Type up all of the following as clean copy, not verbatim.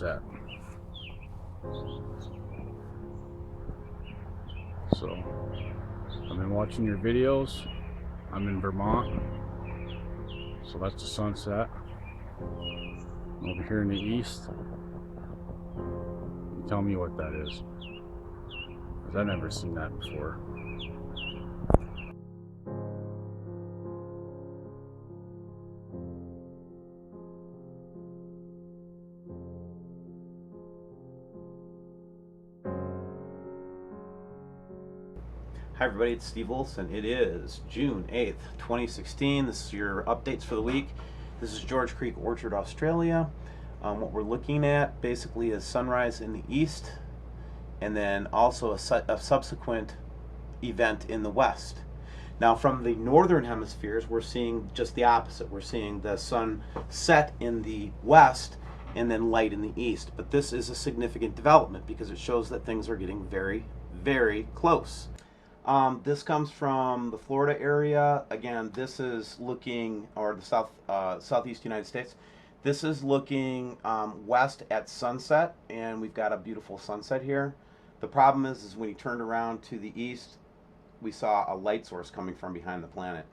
sunset. So I've been watching your videos. I'm in Vermont, so that's the sunset. Over here in the east, tell me what that is, because I've never seen that before. Hi everybody, it's Steve Olson. It is June 8th, 2016. This is your updates for the week. This is George Creek Orchard, Australia. What we're looking at basically is sunrise in the east and then also a subsequent event in the west. Now from the northern hemispheres, we're seeing just the opposite. We're seeing the sun set in the west and then light in the east. But this is a significant development because it shows that things are getting very, very close. This comes from the Florida area. Again, this is looking, or the southeast United States. This is looking west at sunset, and we've got a beautiful sunset here. The problem is when you turned around to the east, we saw a light source coming from behind the planet.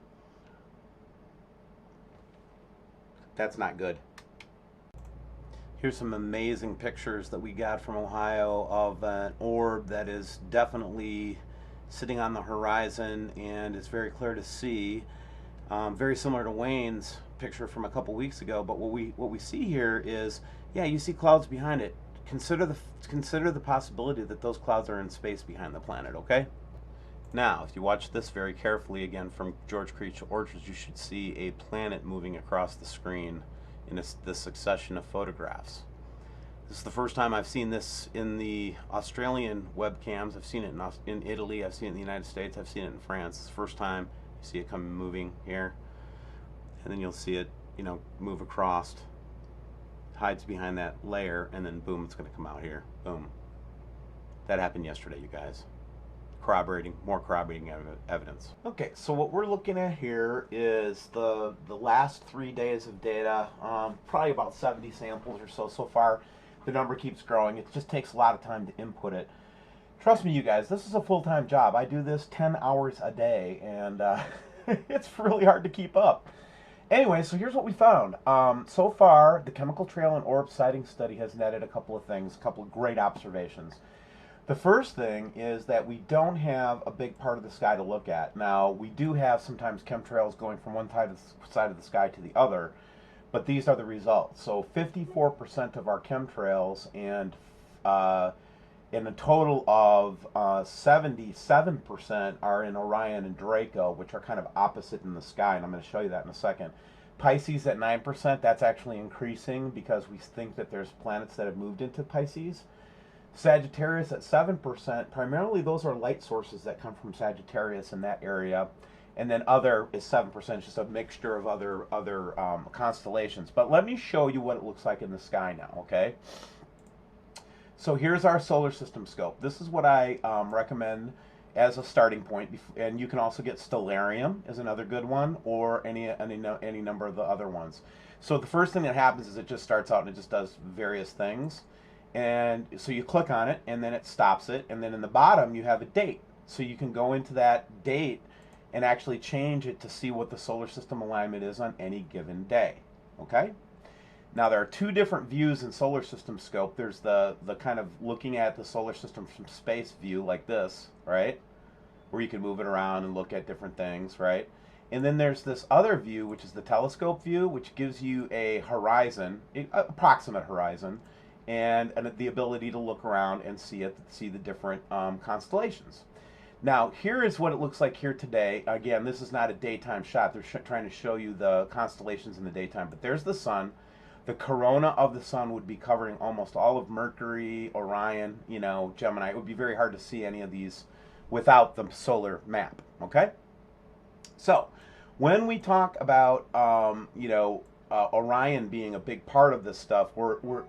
That's not good. Here's some amazing pictures that we got from Ohio of an orb that is definitely sitting on the horizon, and it's very clear to see. Very similar to Wayne's picture from a couple weeks ago, but what we see here is, yeah, you see clouds behind it. Consider the possibility that those clouds are in space behind the planet. Okay. Now, if you watch this very carefully, again from George Creek Orchards, you should see a planet moving across the screen in this succession of photographs. This is the first time I've seen this in the Australian webcams. I've seen it in Italy, I've seen it in the United States, I've seen it in France. It's the first time you see it come moving here. And then you'll see it, move across, hides behind that layer, and then boom, it's going to come out here. Boom. That happened yesterday, you guys. More corroborating evidence. Okay, so what we're looking at here is the last 3 days of data, probably about 70 samples or so far. The number keeps growing. It just takes a lot of time to input it. Trust me, you guys, this is a full-time job. I do this 10 hours a day, and it's really hard to keep up. Anyway, so here's what we found. So far, the chemical trail and orb sighting study has netted a couple of things, a couple of great observations. The first thing is that we don't have a big part of the sky to look at. Now, we do have sometimes chemtrails going from one side of the sky to the other, but these are the results. So 54% of our chemtrails and in a total of 77% are in Orion and Draco, which are kind of opposite in the sky, and I'm going to show you that in a second. Pisces at 9%, that's actually increasing because we think that there's planets that have moved into Pisces. Sagittarius at 7%, primarily those are light sources that come from Sagittarius in that area. And then other is 7%, just a mixture of other constellations. But let me show you what it looks like in the sky now, okay? So here's our solar system scope. This is what I recommend as a starting point. And you can also get Stellarium is another good one, or any number of the other ones. So the first thing that happens is it just starts out and it just does various things. And so you click on it, and then it stops it. And then in the bottom, you have a date. So you can go into that date and actually change it to see what the solar system alignment is on any given day. Okay? Now there are two different views in solar system scope. There's the kind of looking at the solar system from space view like this, right? Where you can move it around and look at different things, right? And then there's this other view, which is the telescope view, which gives you a horizon, an approximate horizon, and the ability to look around and see the different constellations. Now, here is what it looks like here today. Again, this is not a daytime shot. They're trying to show you the constellations in the daytime. But there's the sun. The corona of the sun would be covering almost all of Mercury, Orion, Gemini. It would be very hard to see any of these without the solar map, okay? So, when we talk about, Orion being a big part of this stuff,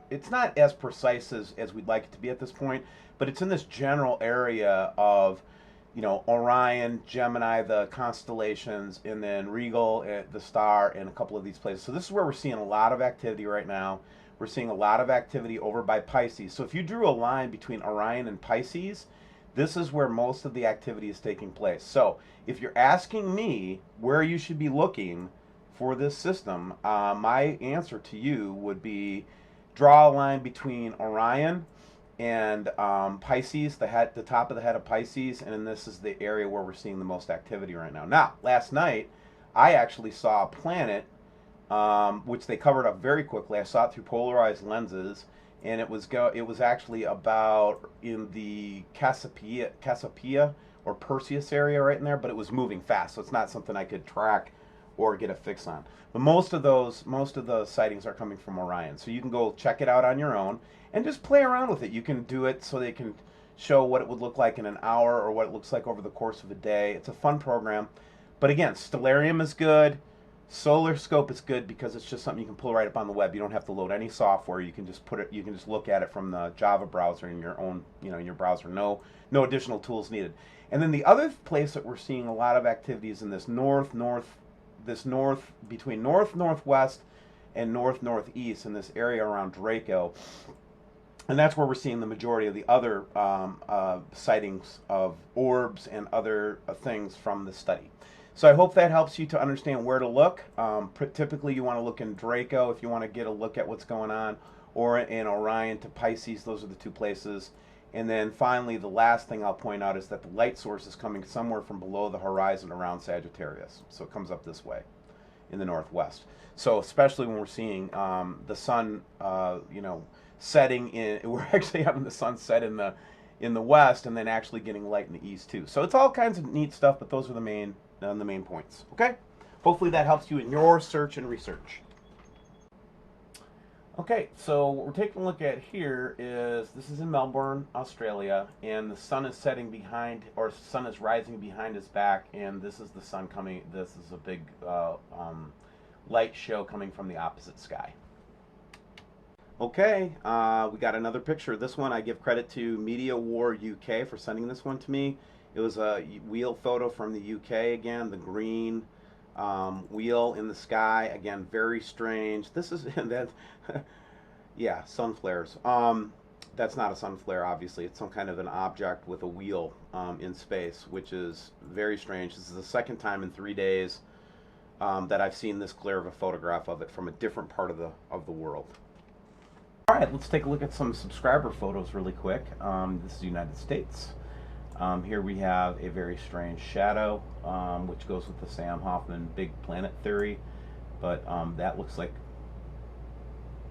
it's not as precise as we'd like it to be at this point, but it's in this general area of Orion, Gemini, the constellations, and then Regal, the star, and a couple of these places. So this is where we're seeing a lot of activity right now. we're seeing a lot of activity over by Pisces. So if you drew a line between Orion and Pisces, this is where most of the activity is taking place. So if you're asking me where you should be looking for this system, my answer to you would be draw a line between Orion and Pisces, the top of the head of Pisces, and then this is the area where we're seeing the most activity right now. Now, last night, I actually saw a planet, which they covered up very quickly. I saw it through polarized lenses, and it was actually about in the Cassiopeia or Perseus area right in there, but it was moving fast, so it's not something I could track or get a fix on. But most of the sightings are coming from Orion, so you can go check it out on your own and just play around with it. You can do it so they can show what it would look like in an hour or what it looks like over the course of a day. It's a fun program. But again, Stellarium is good. Solar Scope is good because it's just something you can pull right up on the web. You don't have to load any software. You can just put it. You can just look at it from the Java browser in your own, in your browser. No additional tools needed. And then the other place that we're seeing a lot of activity is in this between northwest and northeast in this area around Draco. And that's where we're seeing the majority of the other sightings of orbs and other things from the study. So I hope that helps you to understand where to look. Typically you want to look in Draco if you want to get a look at what's going on, or in Orion to Pisces. Those are the two places. And then finally, the last thing I'll point out is that the light source is coming somewhere from below the horizon around Sagittarius. So it comes up this way in the northwest. So especially when we're seeing the sun, setting in, we're actually having the sun set in the west and then actually getting light in the east too. So it's all kinds of neat stuff, but those are the main points. Okay? Hopefully that helps you in your search and research. Okay, so what we're taking a look at here is, this is in Melbourne, Australia, and the sun is setting behind, or sun is rising behind his back, and this is the sun coming. This is a big light show coming from the opposite sky. Okay, we got another picture. This one I give credit to Media War UK for sending this one to me. It was a wheel photo from the UK again, the green wheel in the sky. Again, very strange. This is that, yeah, sun flares. That's not a sun flare, obviously. It's some kind of an object with a wheel in space, which is very strange. This is the second time in 3 days that I've seen this clear of a photograph of it from a different part of the world. All right, let's take a look at some subscriber photos really quick. This is the United States. Here we have a very strange shadow, which goes with the Sam Hoffman big planet theory, but that looks like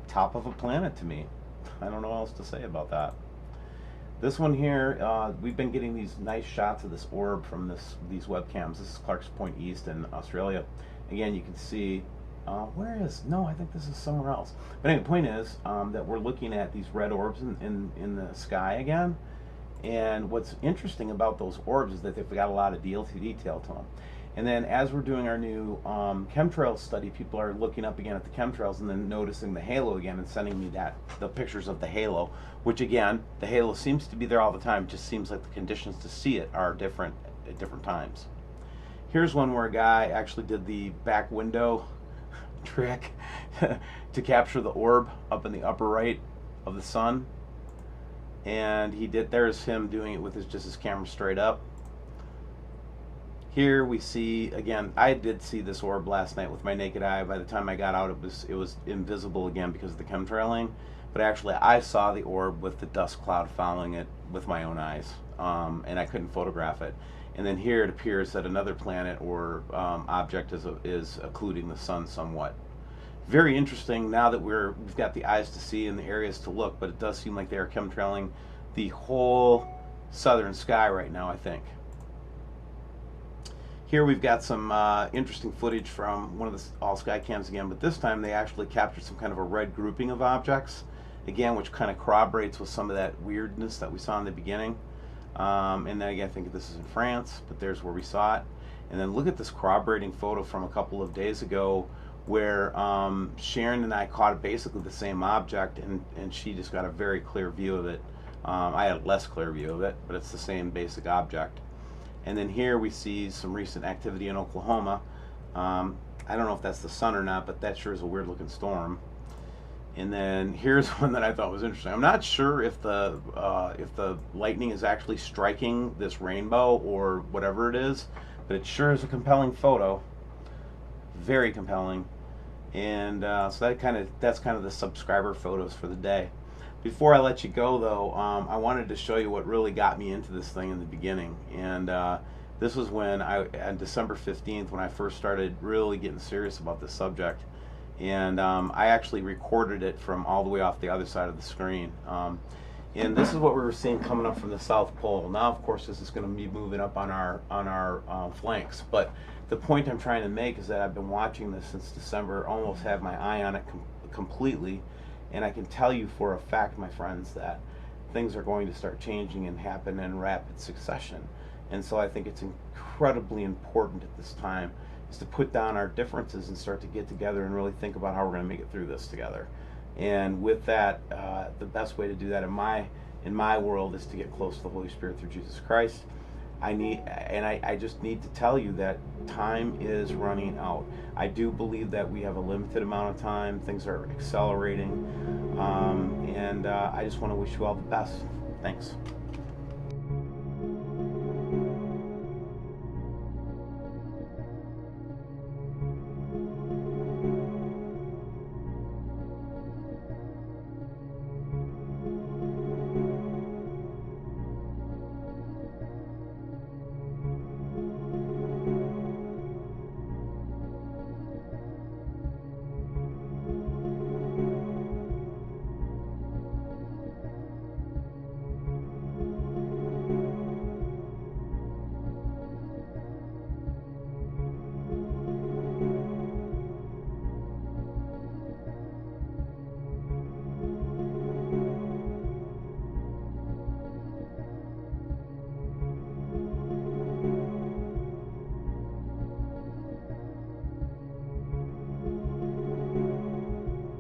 top of a planet to me. I don't know what else to say about that. This one here, we've been getting these nice shots of this orb from these webcams. This is Clark's Point East in Australia. Again, you can see, no, I think this is somewhere else. But anyway, the point is that we're looking at these red orbs in the sky again. And what's interesting about those orbs is that they've got a lot of detail to them. And then as we're doing our new chemtrails study, people are looking up again at the chemtrails and then noticing the halo again and sending me the pictures of the halo, which again, the halo seems to be there all the time. It just seems like the conditions to see it are different at different times. Here's one where a guy actually did the back window trick to capture the orb up in the upper right of the sun. And there's him doing it with just his camera straight up. Here we see, again, I did see this orb last night with my naked eye. By the time I got out, it was invisible again because of the chemtrailing. But actually, I saw the orb with the dust cloud following it with my own eyes, and I couldn't photograph it. And then here it appears that another planet or object is occluding the sun somewhat. Very interesting now that we've got the eyes to see and the areas to look, but it does seem like they are chemtrailing the whole southern sky right now, I think. Here we've got some interesting footage from one of the all sky cams again, but this time they actually captured some kind of a red grouping of objects, again, which kind of corroborates with some of that weirdness that we saw in the beginning. And then again, I think this is in France, but there's where we saw it. And then look at this corroborating photo from a couple of days ago where Sharon and I caught basically the same object, and she just got a very clear view of it. I had a less clear view of it, but it's the same basic object. And then here we see some recent activity in Oklahoma. I don't know if that's the sun or not, but that sure is a weird looking storm. And then here's one that I thought was interesting. I'm not sure if the lightning is actually striking this rainbow or whatever it is, but it sure is a compelling photo. Very compelling. And so that's kind of the subscriber photos for the day. Before I let you go, though, I wanted to show you what really got me into this thing in the beginning. And this was when on December 15th, when I first started really getting serious about this subject. And I actually recorded it from all the way off the other side of the screen. And this is what we were seeing coming up from the South Pole. Now, of course, this is going to be moving up on our flanks. But the point I'm trying to make is that I've been watching this since December, almost have my eye on it completely. And I can tell you for a fact, my friends, that things are going to start changing and happen in rapid succession. And so I think it's incredibly important at this time is to put down our differences and start to get together and really think about how we're going to make it through this together. And with that, the best way to do that in my world is to get close to the Holy Spirit through Jesus Christ. I just need to tell you that time is running out. I do believe that we have a limited amount of time. Things are accelerating. And I just want to wish you all the best. Thanks.